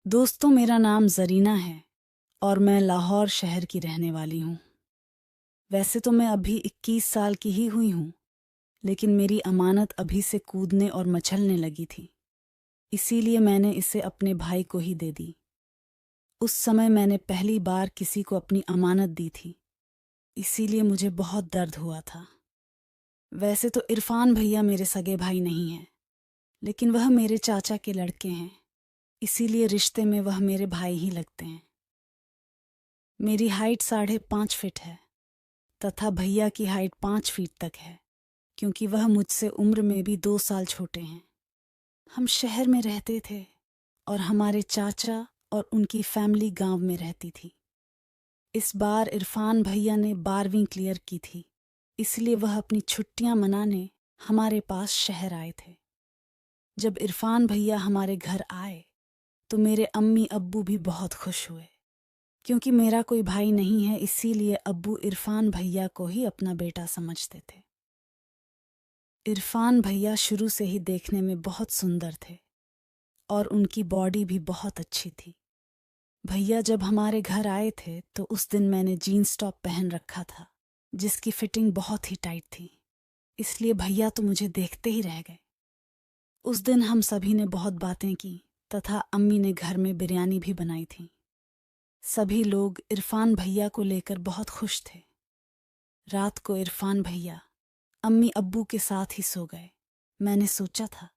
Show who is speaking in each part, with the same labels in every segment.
Speaker 1: दोस्तों, मेरा नाम ज़रीना है और मैं लाहौर शहर की रहने वाली हूँ। वैसे तो मैं अभी 21 साल की ही हुई हूँ, लेकिन मेरी अमानत अभी से कूदने और मचलने लगी थी। इसीलिए मैंने इसे अपने भाई को ही दे दी। उस समय मैंने पहली बार किसी को अपनी अमानत दी थी, इसीलिए मुझे बहुत दर्द हुआ था। वैसे तो इरफान भैया मेरे सगे भाई नहीं हैं, लेकिन वह मेरे चाचा के लड़के हैं, इसीलिए रिश्ते में वह मेरे भाई ही लगते हैं। मेरी हाइट 5.5 फीट है तथा भैया की हाइट 5 फीट तक है, क्योंकि वह मुझसे उम्र में भी 2 साल छोटे हैं। हम शहर में रहते थे और हमारे चाचा और उनकी फैमिली गांव में रहती थी। इस बार इरफान भैया ने 12वीं क्लियर की थी, इसलिए वह अपनी छुट्टियां मनाने हमारे पास शहर आए थे। जब इरफान भैया हमारे घर आए तो मेरे अम्मी अब्बू भी बहुत खुश हुए। क्योंकि मेरा कोई भाई नहीं है, इसीलिए अब्बू इरफान भैया को ही अपना बेटा समझते थे। इरफान भैया शुरू से ही देखने में बहुत सुंदर थे और उनकी बॉडी भी बहुत अच्छी थी। भैया जब हमारे घर आए थे तो उस दिन मैंने जीन्स टॉप पहन रखा था, जिसकी फिटिंग बहुत ही टाइट थी, इसलिए भैया तो मुझे देखते ही रह गए। उस दिन हम सभी ने बहुत बातें की तथा अम्मी ने घर में बिरयानी भी बनाई थी। सभी लोग इरफान भैया को लेकर बहुत खुश थे। रात को इरफान भैया अम्मी अब्बू के साथ ही सो गए। मैंने सोचा था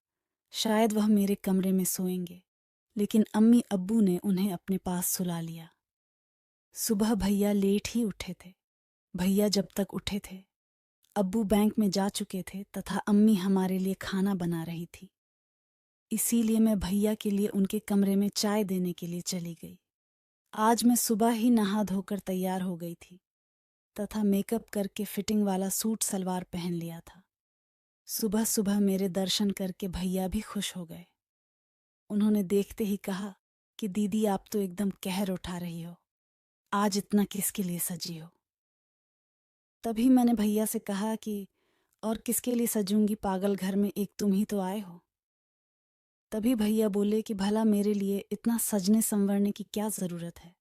Speaker 1: शायद वह मेरे कमरे में सोएंगे, लेकिन अम्मी अब्बू ने उन्हें अपने पास सुला लिया। सुबह भैया लेट ही उठे थे। भैया जब तक उठे थे, अब्बू बैंक में जा चुके थे तथा अम्मी हमारे लिए खाना बना रही थी। इसीलिए मैं भैया के लिए उनके कमरे में चाय देने के लिए चली गई। आज मैं सुबह ही नहा धोकर तैयार हो गई थी तथा मेकअप करके फिटिंग वाला सूट सलवार पहन लिया था। सुबह सुबह मेरे दर्शन करके भैया भी खुश हो गए। उन्होंने देखते ही कहा कि दीदी, आप तो एकदम कहर उठा रही हो, आज इतना किसके लिए सजी हो। तभी मैंने भैया से कहा कि और किसके लिए सजूंगी, पागल, घर में एक तुम ही तो आए हो। तभी भैया बोले कि भला मेरे लिए इतना सजने संवरने की क्या जरूरत है,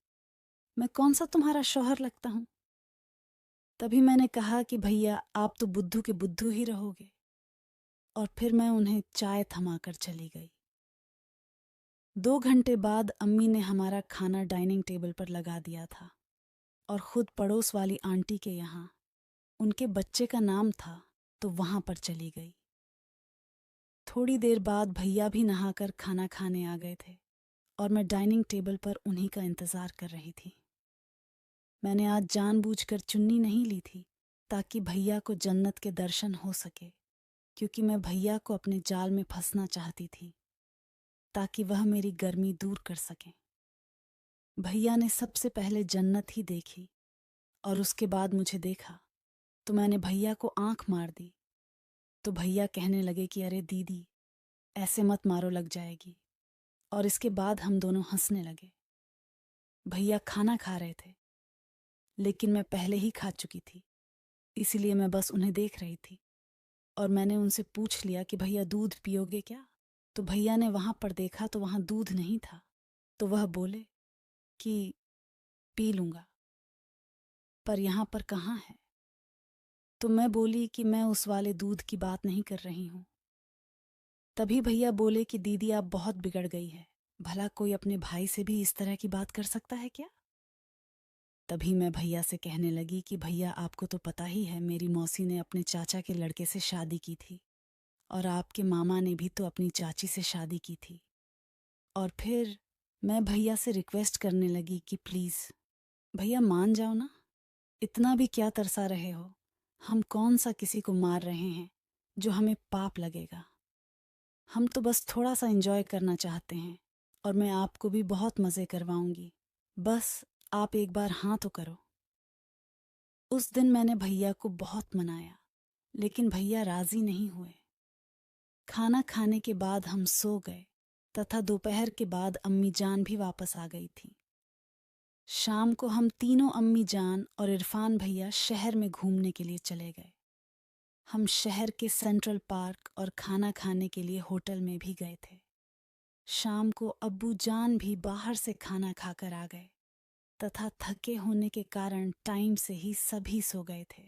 Speaker 1: मैं कौन सा तुम्हारा शौहर लगता हूँ। तभी मैंने कहा कि भैया, आप तो बुद्धू के बुद्धू ही रहोगे, और फिर मैं उन्हें चाय थमाकर चली गई। 2 घंटे बाद अम्मी ने हमारा खाना डाइनिंग टेबल पर लगा दिया था और खुद पड़ोस वाली आंटी के यहाँ उनके बच्चे का नाम था तो वहां पर चली गई। थोड़ी देर बाद भैया भी नहाकर खाना खाने आ गए थे और मैं डाइनिंग टेबल पर उन्हीं का इंतज़ार कर रही थी। मैंने आज जानबूझकर चुन्नी नहीं ली थी ताकि भैया को जन्नत के दर्शन हो सके, क्योंकि मैं भैया को अपने जाल में फंसना चाहती थी ताकि वह मेरी गर्मी दूर कर सकें। भैया ने सबसे पहले जन्नत ही देखी और उसके बाद मुझे देखा तो मैंने भैया को आंख मार दी। तो भैया कहने लगे कि अरे दीदी, ऐसे मत मारो, लग जाएगी। और इसके बाद हम दोनों हंसने लगे। भैया खाना खा रहे थे, लेकिन मैं पहले ही खा चुकी थी, इसीलिए मैं बस उन्हें देख रही थी। और मैंने उनसे पूछ लिया कि भैया, दूध पियोगे क्या। तो भैया ने वहां पर देखा तो वहां दूध नहीं था, तो वह बोले कि पी लूंगा, पर यहाँ पर कहाँ है। तो मैं बोली कि मैं उस वाले दूध की बात नहीं कर रही हूँ। तभी भैया बोले कि दीदी, आप बहुत बिगड़ गई है, भला कोई अपने भाई से भी इस तरह की बात कर सकता है क्या। तभी मैं भैया से कहने लगी कि भैया, आपको तो पता ही है, मेरी मौसी ने अपने चाचा के लड़के से शादी की थी और आपके मामा ने भी तो अपनी चाची से शादी की थी। और फिर मैं भैया से रिक्वेस्ट करने लगी कि प्लीज़ भैया मान जाओ ना, इतना भी क्या तरसा रहे हो, हम कौन सा किसी को मार रहे हैं जो हमें पाप लगेगा। हम तो बस थोड़ा सा एंजॉय करना चाहते हैं और मैं आपको भी बहुत मज़े करवाऊंगी, बस आप एक बार हाँ तो करो। उस दिन मैंने भैया को बहुत मनाया, लेकिन भैया राजी नहीं हुए। खाना खाने के बाद हम सो गए तथा दोपहर के बाद अम्मी जान भी वापस आ गई थी। शाम को हम तीनों, अम्मी जान और इरफान भैया, शहर में घूमने के लिए चले गए। हम शहर के सेंट्रल पार्क और खाना खाने के लिए होटल में भी गए थे। शाम को अब्बू जान भी बाहर से खाना खाकर आ गए तथा थके होने के कारण टाइम से ही सभी सो गए थे।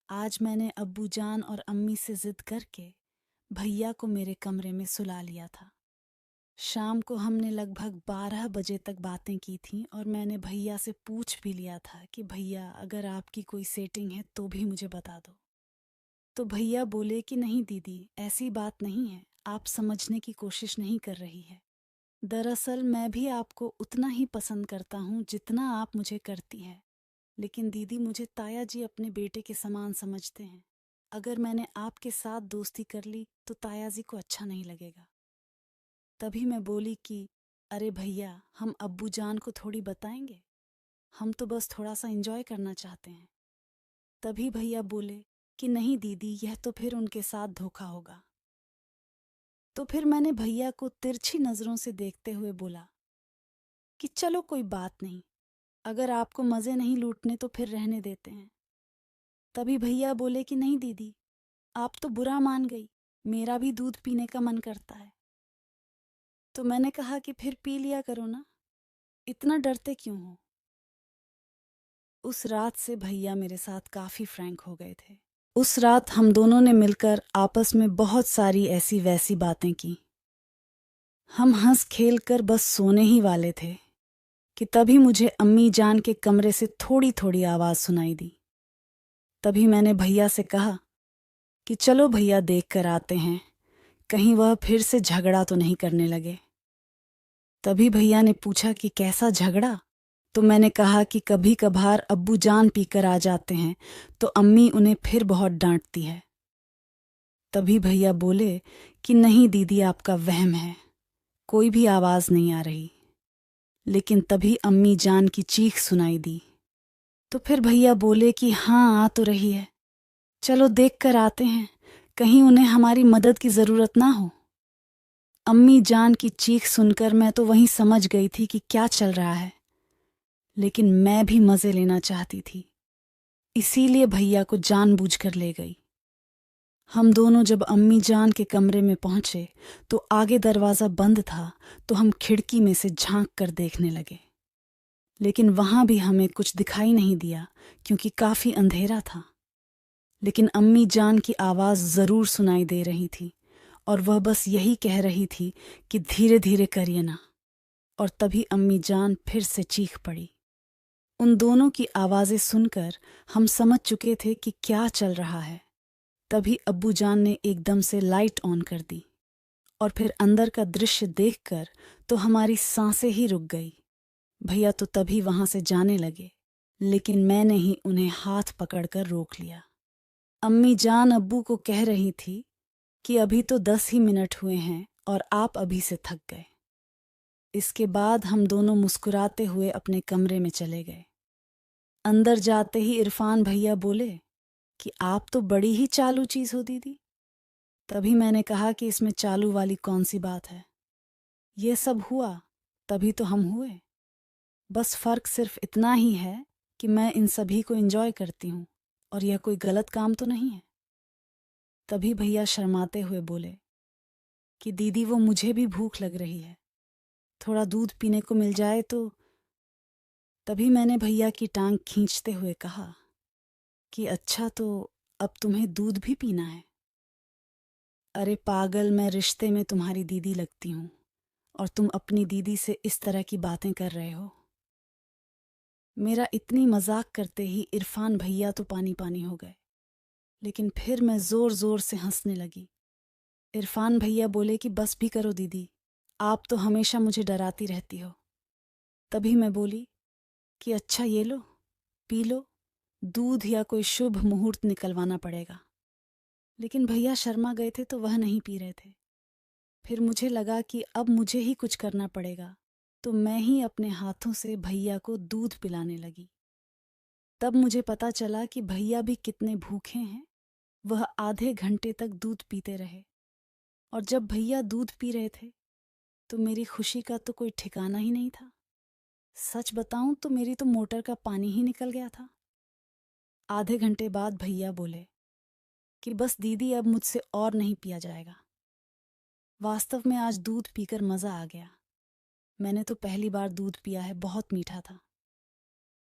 Speaker 1: आज मैंने अब्बू जान और अम्मी से जिद करके भैया को मेरे कमरे में सुला लिया था। शाम को हमने लगभग 12 बजे तक बातें की थीं और मैंने भैया से पूछ भी लिया था कि भैया अगर आपकी कोई सेटिंग है तो भी मुझे बता दो। तो भैया बोले कि नहीं दीदी, ऐसी बात नहीं है, आप समझने की कोशिश नहीं कर रही है। दरअसल मैं भी आपको उतना ही पसंद करता हूँ जितना आप मुझे करती हैं, लेकिन दीदी मुझे ताया जी अपने बेटे के समान समझते हैं। अगर मैंने आपके साथ दोस्ती कर ली तो ताया जी को अच्छा नहीं लगेगा। तभी मैं बोली कि अरे भैया, हम अब्बू जान को थोड़ी बताएंगे, हम तो बस थोड़ा सा एंजॉय करना चाहते हैं। तभी भैया बोले कि नहीं दीदी, यह तो फिर उनके साथ धोखा होगा। तो फिर मैंने भैया को तिरछी नजरों से देखते हुए बोला कि चलो कोई बात नहीं, अगर आपको मजे नहीं लूटने तो फिर रहने देते हैं। तभी भैया बोले कि नहीं दीदी, आप तो बुरा मान गई, मेरा भी दूध पीने का मन करता है। तो मैंने कहा कि फिर पी लिया करो ना, इतना डरते क्यों हो। उस रात से भैया मेरे साथ काफी फ्रैंक हो गए थे। उस रात हम दोनों ने मिलकर आपस में बहुत सारी ऐसी वैसी बातें की। हम हंस खेल कर बस सोने ही वाले थे कि तभी मुझे अम्मी जान के कमरे से थोड़ी थोड़ी आवाज सुनाई दी। तभी मैंने भैया से कहा कि चलो भैया, देख कर आते हैं, कहीं वह फिर से झगड़ा तो नहीं करने लगे। तभी भैया ने पूछा कि कैसा झगड़ा। तो मैंने कहा कि कभी कभार अब्बू जान पीकर आ जाते हैं तो अम्मी उन्हें फिर बहुत डांटती है। तभी भैया बोले कि नहीं दीदी, आपका वहम है, कोई भी आवाज नहीं आ रही। लेकिन तभी अम्मी जान की चीख सुनाई दी। तो फिर भैया बोले कि हाँ, आ तो रही है, चलो देख कर आते हैं, कहीं उन्हें हमारी मदद की जरूरत ना हो। अम्मी जान की चीख सुनकर मैं तो वहीं समझ गई थी कि क्या चल रहा है, लेकिन मैं भी मजे लेना चाहती थी, इसीलिए भैया को जानबूझकर ले गई। हम दोनों जब अम्मी जान के कमरे में पहुंचे तो आगे दरवाजा बंद था, तो हम खिड़की में से झांक कर देखने लगे, लेकिन वहां भी हमें कुछ दिखाई नहीं दिया क्योंकि काफी अंधेरा था। लेकिन अम्मी जान की आवाज जरूर सुनाई दे रही थी और वह बस यही कह रही थी कि धीरे धीरे करिए ना। और तभी अम्मी जान फिर से चीख पड़ी। उन दोनों की आवाजें सुनकर हम समझ चुके थे कि क्या चल रहा है। तभी अब्बू जान ने एकदम से लाइट ऑन कर दी और फिर अंदर का दृश्य देखकर तो हमारी सांसें ही रुक गई। भैया तो तभी वहां से जाने लगे, लेकिन मैंने ही उन्हें हाथ पकड़कर रोक लिया। अम्मी जान अब्बू को कह रही थी कि अभी तो 10 ही मिनट हुए हैं और आप अभी से थक गए। इसके बाद हम दोनों मुस्कुराते हुए अपने कमरे में चले गए। अंदर जाते ही इरफान भैया बोले कि आप तो बड़ी ही चालू चीज हो दीदी। तभी मैंने कहा कि इसमें चालू वाली कौन सी बात है, ये सब हुआ तभी तो हम हुए। बस फर्क सिर्फ इतना ही है कि मैं इन सभी को एंजॉय करती हूँ और यह कोई गलत काम तो नहीं है। तभी भैया शर्माते हुए बोले कि दीदी, वो मुझे भी भूख लग रही है, थोड़ा दूध पीने को मिल जाए तो। तभी मैंने भैया की टांग खींचते हुए कहा कि अच्छा, तो अब तुम्हें दूध भी पीना है। अरे पागल, मैं रिश्ते में तुम्हारी दीदी लगती हूँ और तुम अपनी दीदी से इस तरह की बातें कर रहे हो। मेरा इतनी मजाक करते ही इरफान भैया तो पानी पानी हो गए, लेकिन फिर मैं जोर जोर से हंसने लगी। इरफान भैया बोले कि बस भी करो दीदी, आप तो हमेशा मुझे डराती रहती हो। तभी मैं बोली कि अच्छा ये लो, पी लो, दूध या कोई शुभ मुहूर्त निकलवाना पड़ेगा। लेकिन भैया शर्मा गए थे तो वह नहीं पी रहे थे। फिर मुझे लगा कि अब मुझे ही कुछ करना पड़ेगा, तो मैं ही अपने हाथों से भैया को दूध पिलाने लगी। तब मुझे पता चला कि भैया भी कितने भूखे हैं। वह आधे घंटे तक दूध पीते रहे और जब भैया दूध पी रहे थे तो मेरी खुशी का तो कोई ठिकाना ही नहीं था। सच बताऊं तो मेरी तो मोटर का पानी ही निकल गया था। आधे घंटे बाद भैया बोले कि बस दीदी, अब मुझसे और नहीं पिया जाएगा। वास्तव में आज दूध पीकर मज़ा आ गया। मैंने तो पहली बार दूध पिया है, बहुत मीठा था।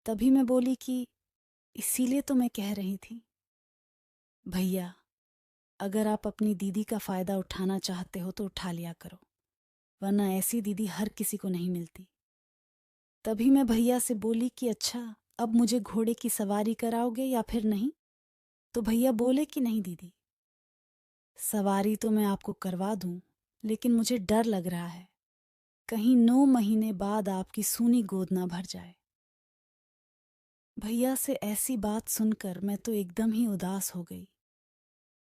Speaker 1: तभी मैं बोली कि इसीलिए तो मैं कह रही थी। भैया, अगर आप अपनी दीदी का फ़ायदा उठाना चाहते हो तो उठा लिया करो, वरना ऐसी दीदी हर किसी को नहीं मिलती। तभी मैं भैया से बोली कि अच्छा, अब मुझे घोड़े की सवारी कराओगे या फिर नहीं? तो भैया बोले कि नहीं दीदी, सवारी तो मैं आपको करवा दूं, लेकिन मुझे डर लग रहा है कहीं 9 महीने बाद आपकी सूनी गोद ना भर जाए। भैया से ऐसी बात सुनकर मैं तो एकदम ही उदास हो गई।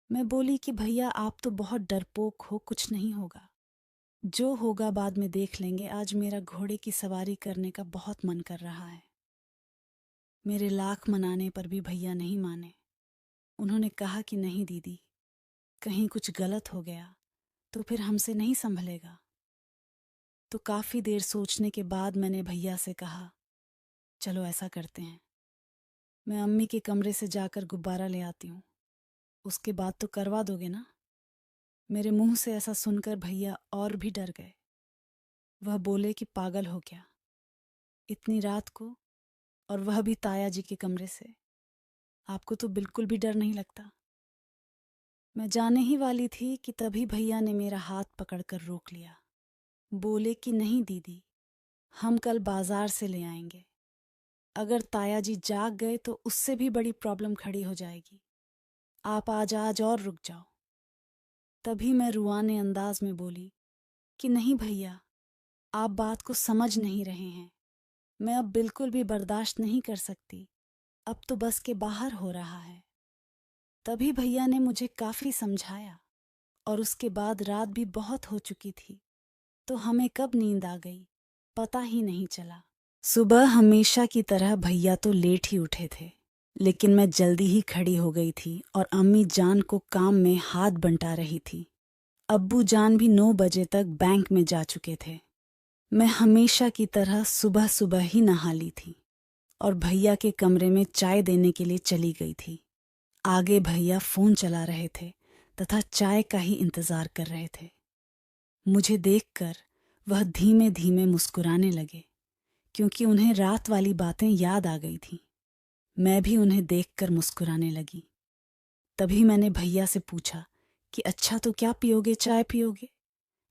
Speaker 1: मैं बोली कि भैया आप तो बहुत डरपोक हो, कुछ नहीं होगा, जो होगा बाद में देख लेंगे। आज मेरा घोड़े की सवारी करने का बहुत मन कर रहा है। मेरे लाख मनाने पर भी भैया नहीं माने। उन्होंने कहा कि नहीं दीदी, कहीं कुछ गलत हो गया तो फिर हमसे नहीं संभलेगा। तो काफ़ी देर सोचने के बाद मैंने भैया से कहा, चलो ऐसा करते हैं, मैं अम्मी के कमरे से जाकर गुब्बारा ले आती हूँ, उसके बाद तो करवा दोगे ना? मेरे मुंह से ऐसा सुनकर भैया और भी डर गए। वह बोले कि पागल हो क्या, इतनी रात को, और वह भी ताया जी के कमरे से, आपको तो बिल्कुल भी डर नहीं लगता? मैं जाने ही वाली थी कि तभी भैया ने मेरा हाथ पकड़कर रोक लिया। बोले कि नहीं दीदी, हम कल बाजार से ले आएंगे। अगर ताया जी जाग गए तो उससे भी बड़ी प्रॉब्लम खड़ी हो जाएगी। आप आज और रुक जाओ। तभी मैं रुआने अंदाज में बोली कि नहीं भैया, आप बात को समझ नहीं रहे हैं। मैं अब बिल्कुल भी बर्दाश्त नहीं कर सकती, अब तो बस के बाहर हो रहा है। तभी भैया ने मुझे काफ़ी समझाया, और उसके बाद रात भी बहुत हो चुकी थी, तो हमें कब नींद आ गई पता ही नहीं चला। सुबह हमेशा की तरह भैया तो लेट ही उठे थे, लेकिन मैं जल्दी ही खड़ी हो गई थी और अम्मी जान को काम में हाथ बंटा रही थी। अब्बू जान भी 9 बजे तक बैंक में जा चुके थे। मैं हमेशा की तरह सुबह सुबह ही नहा ली थी और भैया के कमरे में चाय देने के लिए चली गई थी। आगे भैया फोन चला रहे थे तथा चाय का ही इंतजार कर रहे थे। मुझे देखकर वह धीमे धीमे मुस्कुराने लगे, क्योंकि उन्हें रात वाली बातें याद आ गई थीं। मैं भी उन्हें देखकर मुस्कुराने लगी। तभी मैंने भैया से पूछा कि अच्छा तो क्या पियोगे, चाय पियोगे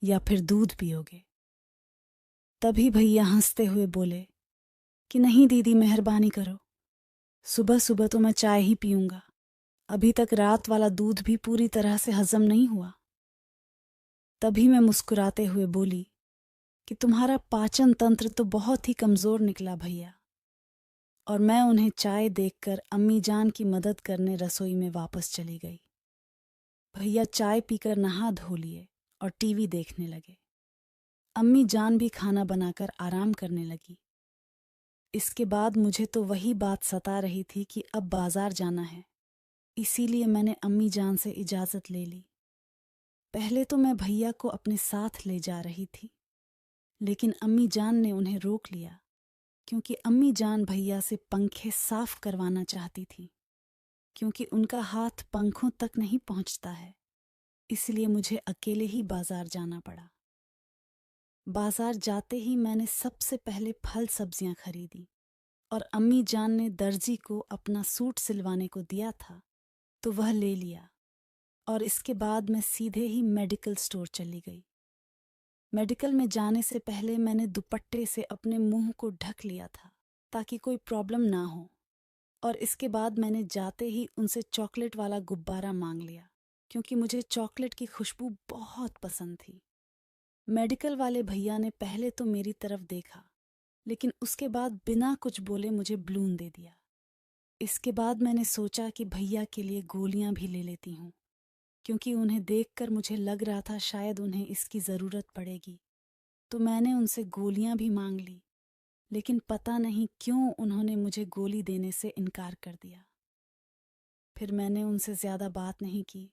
Speaker 1: या फिर दूध पियोगे? तभी भैया हंसते हुए बोले कि नहीं दीदी, मेहरबानी करो, सुबह सुबह तो मैं चाय ही पीऊंगा, अभी तक रात वाला दूध भी पूरी तरह से हजम नहीं हुआ। तभी मैं मुस्कुराते हुए बोली कि तुम्हारा पाचन तंत्र तो बहुत ही कमज़ोर निकला भैया। और मैं उन्हें चाय देखकर अम्मी जान की मदद करने रसोई में वापस चली गई। भैया चाय पीकर नहा धो लिए और टीवी देखने लगे। अम्मी जान भी खाना बनाकर आराम करने लगी। इसके बाद मुझे तो वही बात सता रही थी कि अब बाजार जाना है, इसीलिए मैंने अम्मी जान से इजाज़त ले ली। पहले तो मैं भैया को अपने साथ ले जा रही थी, लेकिन अम्मी जान ने उन्हें रोक लिया, क्योंकि अम्मी जान भैया से पंखे साफ करवाना चाहती थी, क्योंकि उनका हाथ पंखों तक नहीं पहुंचता है। इसलिए मुझे अकेले ही बाजार जाना पड़ा। बाजार जाते ही मैंने सबसे पहले फल सब्जियां खरीदी, और अम्मी जान ने दर्जी को अपना सूट सिलवाने को दिया था तो वह ले लिया। और इसके बाद मैं सीधे ही मेडिकल स्टोर चली गई। मेडिकल में जाने से पहले मैंने दुपट्टे से अपने मुंह को ढक लिया था ताकि कोई प्रॉब्लम ना हो। और इसके बाद मैंने जाते ही उनसे चॉकलेट वाला गुब्बारा मांग लिया, क्योंकि मुझे चॉकलेट की खुशबू बहुत पसंद थी। मेडिकल वाले भैया ने पहले तो मेरी तरफ देखा, लेकिन उसके बाद बिना कुछ बोले मुझे बलून दे दिया। इसके बाद मैंने सोचा कि भैया के लिए गोलियां भी ले लेती हूँ, क्योंकि उन्हें देखकर मुझे लग रहा था शायद उन्हें इसकी ज़रूरत पड़ेगी। तो मैंने उनसे गोलियां भी मांग ली, लेकिन पता नहीं क्यों उन्होंने मुझे गोली देने से इनकार कर दिया। फिर मैंने उनसे ज़्यादा बात नहीं की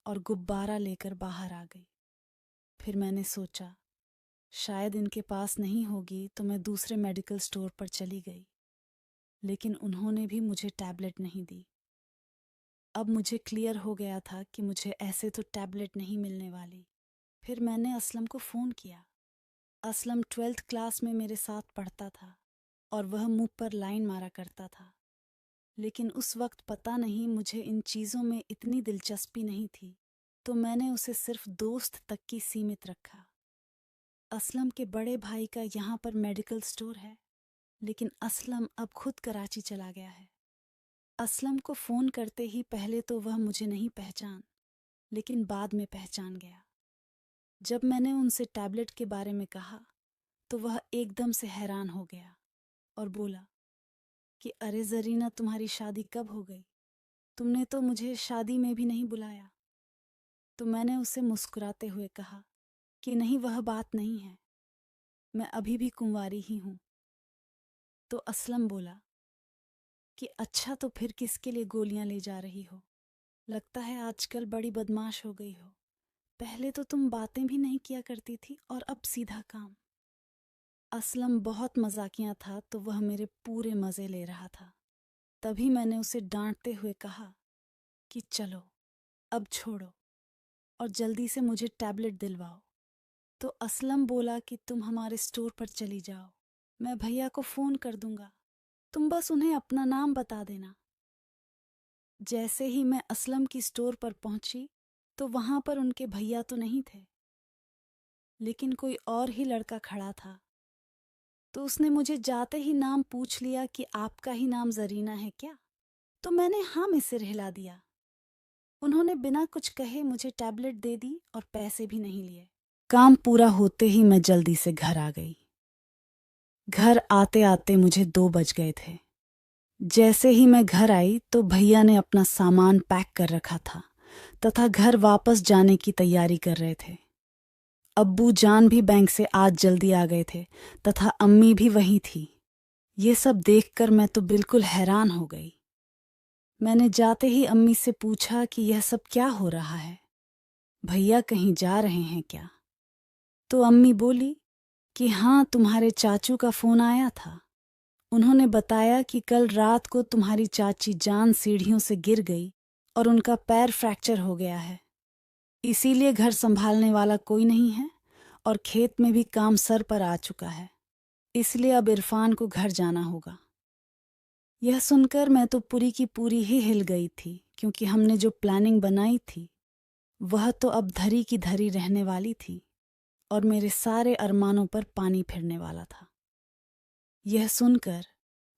Speaker 1: और गुब्बारा लेकर बाहर आ गई। फिर मैंने सोचा शायद इनके पास नहीं होगी, तो मैं दूसरे मेडिकल स्टोर पर चली गई, लेकिन उन्होंने भी मुझे टैबलेट नहीं दी। अब मुझे क्लियर हो गया था कि मुझे ऐसे तो टैबलेट नहीं मिलने वाली। फिर मैंने असलम को फ़ोन किया। असलम 12th क्लास में मेरे साथ पढ़ता था और वह मुंह पर लाइन मारा करता था। लेकिन उस वक्त पता नहीं मुझे इन चीज़ों में इतनी दिलचस्पी नहीं थी, तो मैंने उसे सिर्फ दोस्त तक की सीमित रखा। असलम के बड़े भाई का यहाँ पर मेडिकल स्टोर है, लेकिन असलम अब खुद कराची चला गया है। असलम को फ़ोन करते ही पहले तो वह मुझे नहीं पहचान, लेकिन बाद में पहचान गया। जब मैंने उनसे टैबलेट के बारे में कहा तो वह एकदम से हैरान हो गया और बोला कि अरे जरीना, तुम्हारी शादी कब हो गई? तुमने तो मुझे शादी में भी नहीं बुलाया। तो मैंने उसे मुस्कुराते हुए कहा कि नहीं, वह बात नहीं है, मैं अभी भी कुंवारी ही हूँ। तो असलम बोला कि अच्छा, तो फिर किसके लिए गोलियां ले जा रही हो? लगता है आजकल बड़ी बदमाश हो गई हो। पहले तो तुम बातें भी नहीं किया करती थी और अब सीधा काम। असलम बहुत मजाकिया था, तो वह मेरे पूरे मज़े ले रहा था। तभी मैंने उसे डांटते हुए कहा कि चलो अब छोड़ो और जल्दी से मुझे टैबलेट दिलवाओ। तो असलम बोला कि तुम हमारे स्टोर पर चली जाओ, मैं भैया को फ़ोन कर दूंगा, तुम बस उन्हें अपना नाम बता देना। जैसे ही मैं असलम की स्टोर पर पहुंची तो वहां पर उनके भैया तो नहीं थे, लेकिन कोई और ही लड़का खड़ा था। तो उसने मुझे जाते ही नाम पूछ लिया कि आपका ही नाम जरीना है क्या? तो मैंने हाँ में सिर हिला दिया। उन्होंने बिना कुछ कहे मुझे टैबलेट दे दी और पैसे भी नहीं लिए। काम पूरा होते ही मैं जल्दी से घर आ गई। घर आते आते मुझे 2 बज गए थे। जैसे ही मैं घर आई तो भैया ने अपना सामान पैक कर रखा था तथा घर वापस जाने की तैयारी कर रहे थे। अब्बू जान भी बैंक से आज जल्दी आ गए थे तथा अम्मी भी वहीं थी। ये सब देखकर मैं तो बिल्कुल हैरान हो गई। मैंने जाते ही अम्मी से पूछा कि यह सब क्या हो रहा है, भैया कहीं जा रहे हैं क्या? तो अम्मी बोली कि हाँ, तुम्हारे चाचू का फ़ोन आया था। उन्होंने बताया कि कल रात को तुम्हारी चाची जान सीढ़ियों से गिर गई और उनका पैर फ्रैक्चर हो गया है। इसीलिए घर संभालने वाला कोई नहीं है और खेत में भी काम सर पर आ चुका है। इसलिए अब इरफान को घर जाना होगा। यह सुनकर मैं तो पूरी की पूरी ही हिल गई थी, क्योंकि हमने जो प्लानिंग बनाई थी वह तो अब धरी की धरी रहने वाली थी और मेरे सारे अरमानों पर पानी फिरने वाला था। यह सुनकर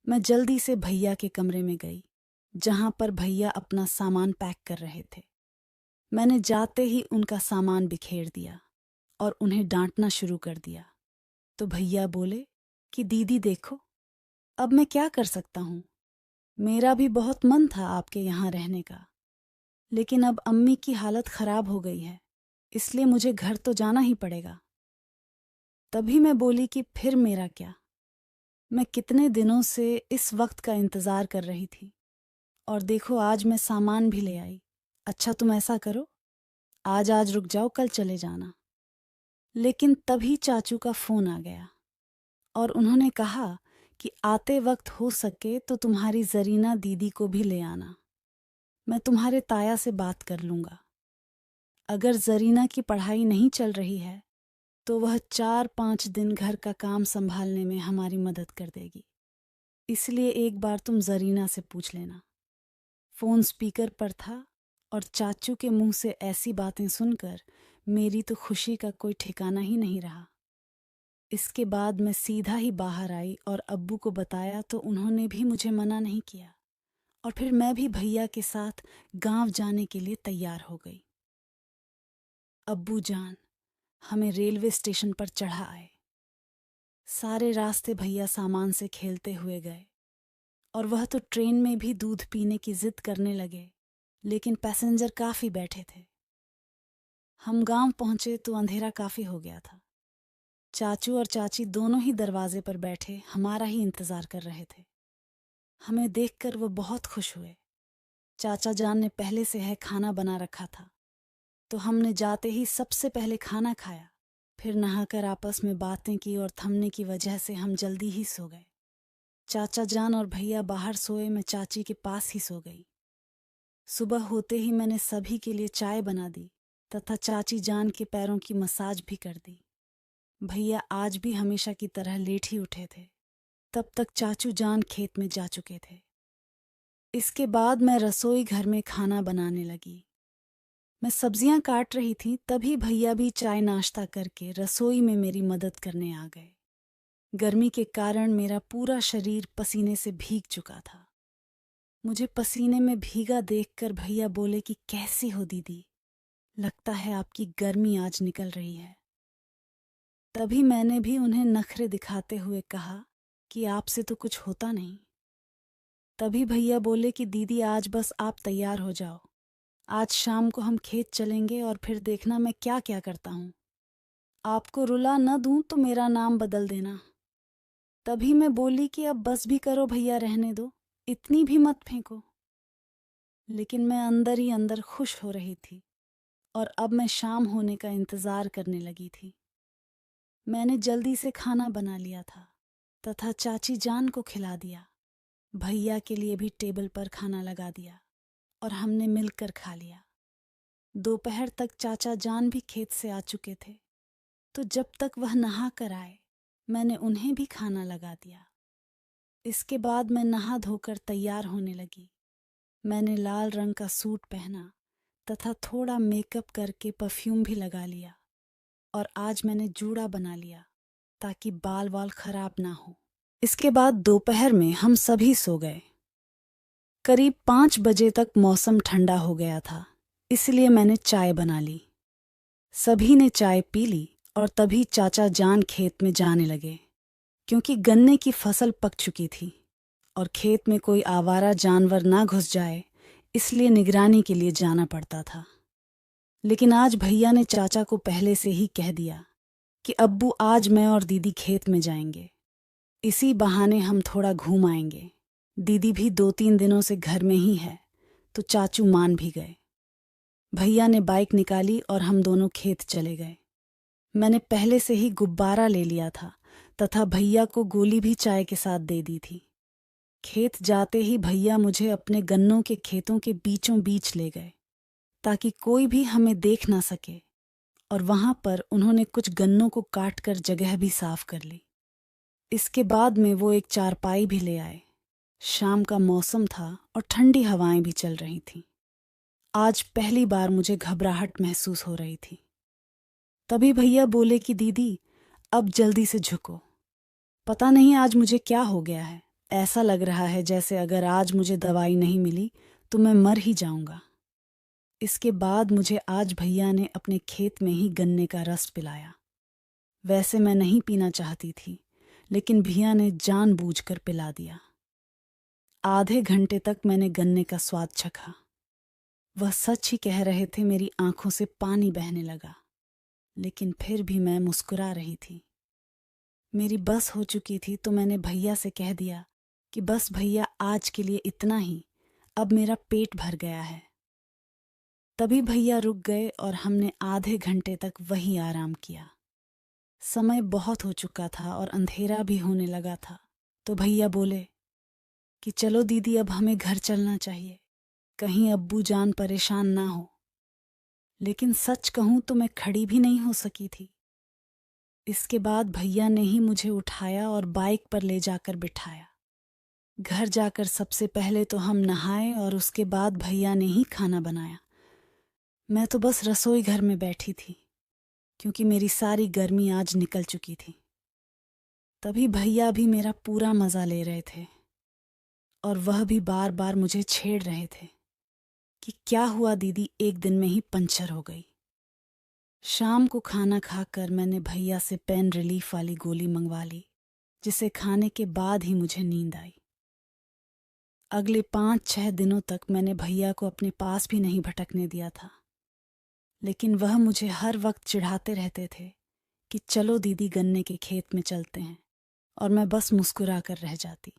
Speaker 1: मैं जल्दी से भैया के कमरे में गई, जहां पर भैया अपना सामान पैक कर रहे थे। मैंने जाते ही उनका सामान बिखेर दिया और उन्हें डांटना शुरू कर दिया। तो भैया बोले कि दीदी देखो, अब मैं क्या कर सकता हूँ? मेरा भी बहुत मन था आपके यहाँ रहने का, लेकिन अब अम्मी की हालत खराब हो गई है, इसलिए मुझे घर तो जाना ही पड़ेगा। तभी मैं बोली कि फिर मेरा क्या? मैं कितने दिनों से इस वक्त का इंतज़ार कर रही थी और देखो आज मैं सामान भी ले आई। अच्छा, तुम ऐसा करो, आज रुक जाओ, कल चले जाना। लेकिन तभी चाचू का फ़ोन आ गया और उन्होंने कहा कि आते वक्त हो सके तो तुम्हारी जरीना दीदी को भी ले आना। मैं तुम्हारे ताया से बात कर लूँगा। अगर जरीना की पढ़ाई नहीं चल रही है तो वह 4-5 दिन घर का काम संभालने में हमारी मदद कर देगी। इसलिए एक बार तुम जरीना से पूछ लेना। फ़ोन स्पीकर पर था और चाचू के मुंह से ऐसी बातें सुनकर मेरी तो खुशी का कोई ठिकाना ही नहीं रहा। इसके बाद मैं सीधा ही बाहर आई और अब्बू को बताया तो उन्होंने भी मुझे मना नहीं किया और फिर मैं भी भैया के साथ गांव जाने के लिए तैयार हो गई। अब्बू जान हमें रेलवे स्टेशन पर चढ़ा आए। सारे रास्ते भैया सामान से खेलते हुए गए और वह तो ट्रेन में भी दूध पीने की जिद करने लगे, लेकिन पैसेंजर काफ़ी बैठे थे। हम गांव पहुंचे तो अंधेरा काफ़ी हो गया था। चाचू और चाची दोनों ही दरवाजे पर बैठे हमारा ही इंतज़ार कर रहे थे। हमें देखकर वो बहुत खुश हुए। चाचा जान ने पहले से है खाना बना रखा था, तो हमने जाते ही सबसे पहले खाना खाया। फिर नहाकर आपस में बातें की और थमने की वजह से हम जल्दी ही सो गए। चाचा जान और भैया बाहर सोए, मैं चाची के पास ही सो गई। सुबह होते ही मैंने सभी के लिए चाय बना दी तथा चाची जान के पैरों की मसाज भी कर दी। भैया आज भी हमेशा की तरह लेट ही उठे थे। तब तक चाचू जान खेत में जा चुके थे। इसके बाद मैं रसोई घर में खाना बनाने लगी। मैं सब्जियां काट रही थी, तभी भैया भी चाय नाश्ता करके रसोई में मेरी मदद करने आ गए। गर्मी के कारण मेरा पूरा शरीर पसीने से भीग चुका था। मुझे पसीने में भीगा देखकर भैया बोले कि कैसी हो दीदी, लगता है आपकी गर्मी आज निकल रही है। तभी मैंने भी उन्हें नखरे दिखाते हुए कहा कि आपसे तो कुछ होता नहीं। तभी भैया बोले कि दीदी आज बस आप तैयार हो जाओ, आज शाम को हम खेत चलेंगे और फिर देखना मैं क्या क्या करता हूँ। आपको रुला न दूं तो मेरा नाम बदल देना। तभी मैं बोली कि अब बस भी करो भैया, रहने दो, इतनी भी मत फेंको। लेकिन मैं अंदर ही अंदर खुश हो रही थी और अब मैं शाम होने का इंतज़ार करने लगी थी। मैंने जल्दी से खाना बना लिया था तथा चाची जान को खिला दिया। भैया के लिए भी टेबल पर खाना लगा दिया और हमने मिलकर खा लिया। दोपहर तक चाचा जान भी खेत से आ चुके थे, तो जब तक वह नहा कर आए मैंने उन्हें भी खाना लगा दिया। इसके बाद मैं नहा धोकर तैयार होने लगी। मैंने लाल रंग का सूट पहना तथा थोड़ा मेकअप करके परफ्यूम भी लगा लिया और आज मैंने जूड़ा बना लिया ताकि बाल वाल खराब ना हो। इसके बाद दोपहर में हम सभी सो गए। करीब 5 बजे तक मौसम ठंडा हो गया था, इसलिए मैंने चाय बना ली। सभी ने चाय पी ली और तभी चाचा जान खेत में जाने लगे, क्योंकि गन्ने की फसल पक चुकी थी और खेत में कोई आवारा जानवर ना घुस जाए, इसलिए निगरानी के लिए जाना पड़ता था। लेकिन आज भैया ने चाचा को पहले से ही कह दिया कि अब्बू आज मैं और दीदी खेत में जाएंगे, इसी बहाने हम थोड़ा घूम आएंगे। दीदी भी 2-3 दिनों से घर में ही है, तो चाचू मान भी गए। भैया ने बाइक निकाली और हम दोनों खेत चले गए। मैंने पहले से ही गुब्बारा ले लिया था तथा भैया को गोली भी चाय के साथ दे दी थी। खेत जाते ही भैया मुझे अपने गन्नों के खेतों के बीचों बीच ले गए ताकि कोई भी हमें देख ना सके, और वहां पर उन्होंने कुछ गन्नों को काट कर जगह भी साफ कर ली। इसके बाद में वो एक चारपाई भी ले आए। शाम का मौसम था और ठंडी हवाएं भी चल रही थीं। आज पहली बार मुझे घबराहट महसूस हो रही थी। तभी भैया बोले कि दीदी अब जल्दी से झुको, पता नहीं आज मुझे क्या हो गया है, ऐसा लग रहा है जैसे अगर आज मुझे दवाई नहीं मिली तो मैं मर ही जाऊंगा। इसके बाद मुझे आज भैया ने अपने खेत में ही गन्ने का रस पिलाया। वैसे मैं नहीं पीना चाहती थी, लेकिन भैया ने जानबूझकर पिला दिया। आधे घंटे तक मैंने गन्ने का स्वाद चखा। वह सच ही कह रहे थे, मेरी आंखों से पानी बहने लगा, लेकिन फिर भी मैं मुस्कुरा रही थी। मेरी बस हो चुकी थी तो मैंने भैया से कह दिया कि बस भैया आज के लिए इतना ही, अब मेरा पेट भर गया है। तभी भैया रुक गए और हमने आधे घंटे तक वहीं आराम किया। समय बहुत हो चुका था और अंधेरा भी होने लगा था, तो भैया बोले कि चलो दीदी अब हमें घर चलना चाहिए, कहीं अब्बू जान परेशान ना हो। लेकिन सच कहूं तो मैं खड़ी भी नहीं हो सकी थी। इसके बाद भैया ने ही मुझे उठाया और बाइक पर ले जाकर बिठाया। घर जाकर सबसे पहले तो हम नहाए और उसके बाद भैया ने ही खाना बनाया। मैं तो बस रसोई घर में बैठी थी, क्योंकि मेरी सारी गर्मी आज निकल चुकी थी। तभी भैया भी मेरा पूरा मज़ा ले रहे थे और वह भी बार बार मुझे छेड़ रहे थे कि क्या हुआ दीदी, एक दिन में ही पंचर हो गई। शाम को खाना खाकर मैंने भैया से पेन रिलीफ वाली गोली मंगवा ली, जिसे खाने के बाद ही मुझे नींद आई। अगले 5-6 दिनों तक मैंने भैया को अपने पास भी नहीं भटकने दिया था, लेकिन वह मुझे हर वक्त चिढ़ाते रहते थे कि चलो दीदी गन्ने के खेत में चलते हैं, और मैं बस मुस्कुरा कर रह जाती।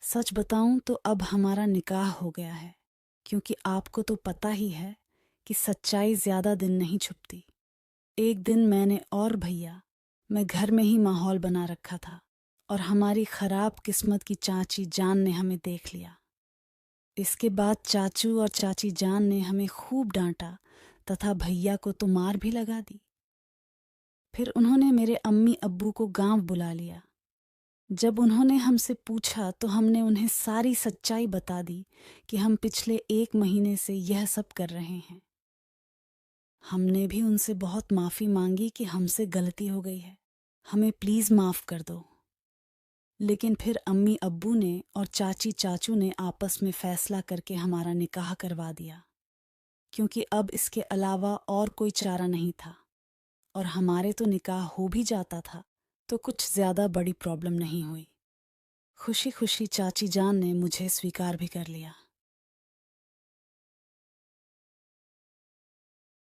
Speaker 1: सच बताऊं तो अब हमारा निकाह हो गया है, क्योंकि आपको तो पता ही है कि सच्चाई ज़्यादा दिन नहीं छुपती। एक दिन मैंने और भैया मैं घर में ही माहौल बना रखा था और हमारी खराब किस्मत की चाची जान ने हमें देख लिया। इसके बाद चाचू और चाची जान ने हमें खूब डांटा तथा भैया को तो मार भी लगा दी। फिर उन्होंने मेरे अम्मी अब्बू को गांव बुला लिया। जब उन्होंने हमसे पूछा तो हमने उन्हें सारी सच्चाई बता दी कि हम पिछले 1 महीने से यह सब कर रहे हैं। हमने भी उनसे बहुत माफ़ी मांगी कि हमसे गलती हो गई है, हमें प्लीज़ माफ़ कर दो। लेकिन फिर अम्मी अब्बू ने और चाची चाचू ने आपस में फ़ैसला करके हमारा निकाह करवा दिया, क्योंकि अब इसके अलावा और कोई चारा नहीं था। और हमारे तो निकाह हो भी जाता था तो कुछ ज़्यादा बड़ी प्रॉब्लम नहीं हुई। खुशी खुशी चाची जान ने मुझे स्वीकार भी कर लिया।